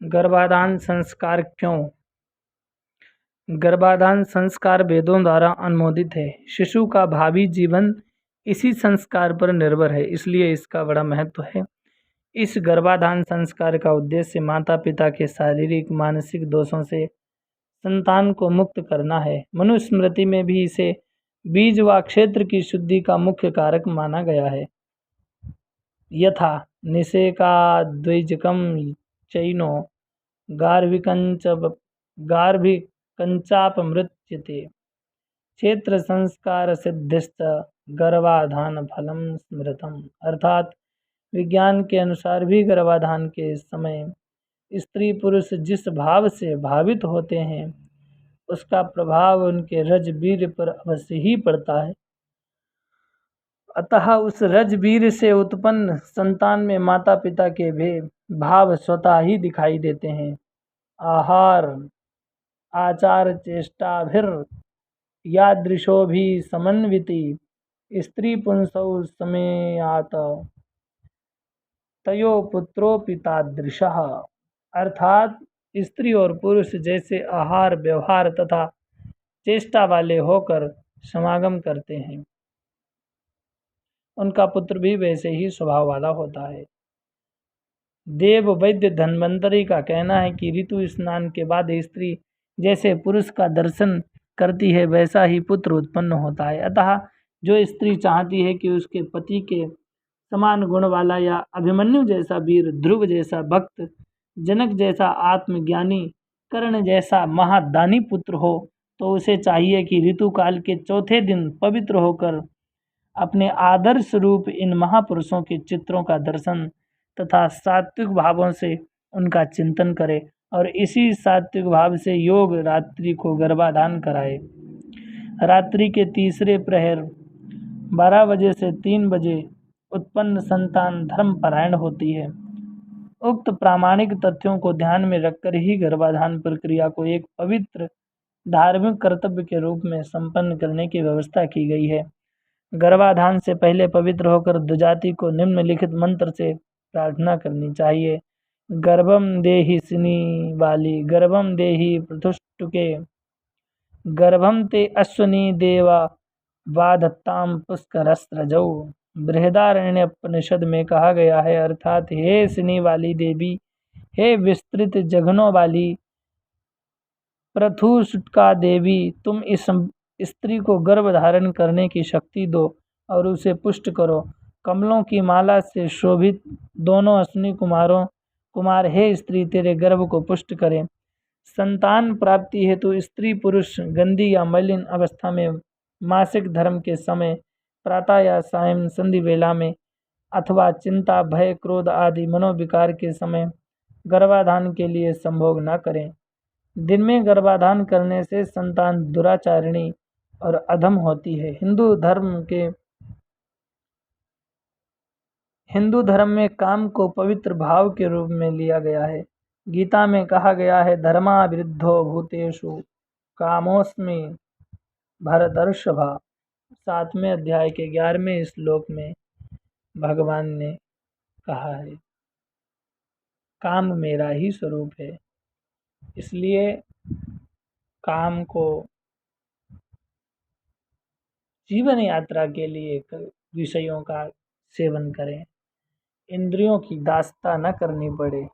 गर्भाधान संस्कार क्यों? गर्भाधान संस्कार वेदों द्वारा अनुमोदित है। शिशु का भावी जीवन इसी संस्कार पर निर्भर है, इसलिए इसका बड़ा महत्व है। इस गर्भाधान संस्कार का उद्देश्य माता पिता के शारीरिक मानसिक दोषों से संतान को मुक्त करना है। मनुस्मृति में भी इसे बीज व क्षेत्र की शुद्धि का मुख्य कारक माना गया है। यथा निषेकाद्वैजकम चैनो गार्भिकंचापमृत्यते क्षेत्र संस्कार सिद्धिश्च गर्भाधान फलम स्मृतम। अर्थात विज्ञान के अनुसार भी गर्भाधान के समय स्त्री पुरुष जिस भाव से भावित होते हैं उसका प्रभाव उनके रजबीर पर अवश्य ही पड़ता है। अतः उस रजबीर से उत्पन्न संतान में माता पिता के भी भाव स्वतः ही दिखाई देते हैं। आहार आचार चेष्टाभिर यादृशो भी समन्विति स्त्री पुंसौ समेयात तयो पुत्रोऽपि तादृशः। अर्थात स्त्री और पुरुष जैसे आहार व्यवहार तथा चेष्टा वाले होकर समागम करते हैं, उनका पुत्र भी वैसे ही स्वभाव वाला होता है। देव वैद्य धन्वंतरि का कहना है कि ऋतु स्नान के बाद स्त्री जैसे पुरुष का दर्शन करती है वैसा ही पुत्र उत्पन्न होता है। अतः जो स्त्री चाहती है कि उसके पति के समान गुण वाला या अभिमन्यु जैसा वीर, ध्रुव जैसा भक्त, जनक जैसा आत्मज्ञानी, कर्ण जैसा महादानी पुत्र हो, तो उसे चाहिए कि ऋतुकाल के चौथे दिन पवित्र होकर अपने आदर्श रूप इन महापुरुषों के चित्रों का दर्शन तथा सात्विक भावों से उनका चिंतन करे और इसी सात्विक भाव से योग रात्रि को गर्भाधान कराए। रात्रि के तीसरे प्रहर 12 बजे से 3 बजे उत्पन्न संतान धर्मपरायण होती है। उक्त प्रामाणिक तथ्यों को ध्यान में रखकर ही गर्भाधान प्रक्रिया को एक पवित्र धार्मिक कर्तव्य के रूप में संपन्न करने की व्यवस्था की गई है। गर्भाधान से पहले पवित्र होकर दुजाति को निम्नलिखित मंत्र से प्रार्थना करनी चाहिए। गर्भम देहि सिनी वाली, गर्भम देहि प्रथुष्टुके, गर्भम ते अश्वनी देवा वाधत्ताम पुष्करस्त्रजौ। बृहदारण्यपनिषद में कहा गया है, अर्थात हे सिनी वाली देवी, हे विस्तृत जघनों वाली प्रथुष्टका देवी, तुम इस स्त्री को गर्भ धारण करने की शक्ति दो और उसे पुष्ट करो। कमलों की माला से शोभित दोनों अश्विनी कुमार हे स्त्री तेरे गर्भ को पुष्ट करें। संतान प्राप्ति हेतु स्त्री पुरुष गंदी या मलिन अवस्था में मासिक धर्म के समय प्रातः या सायं संधि वेला में अथवा चिंता भय क्रोध आदि मनोविकार के समय गर्भाधान के लिए संभोग न करें। दिन में गर्भाधान करने से संतान दुराचारिणी और अधम होती है। हिंदू धर्म में काम को पवित्र भाव के रूप में लिया गया है। गीता में कहा गया है, धर्माविरुद्धो भूतेषु कामोस्मि भरतर्षभा। 7वें अध्याय के 11वें श्लोक में भगवान ने कहा है, काम मेरा ही स्वरूप है, इसलिए काम को जीवन यात्रा के लिए विषयों का सेवन करें, इंद्रियों की दासता न करनी पड़े।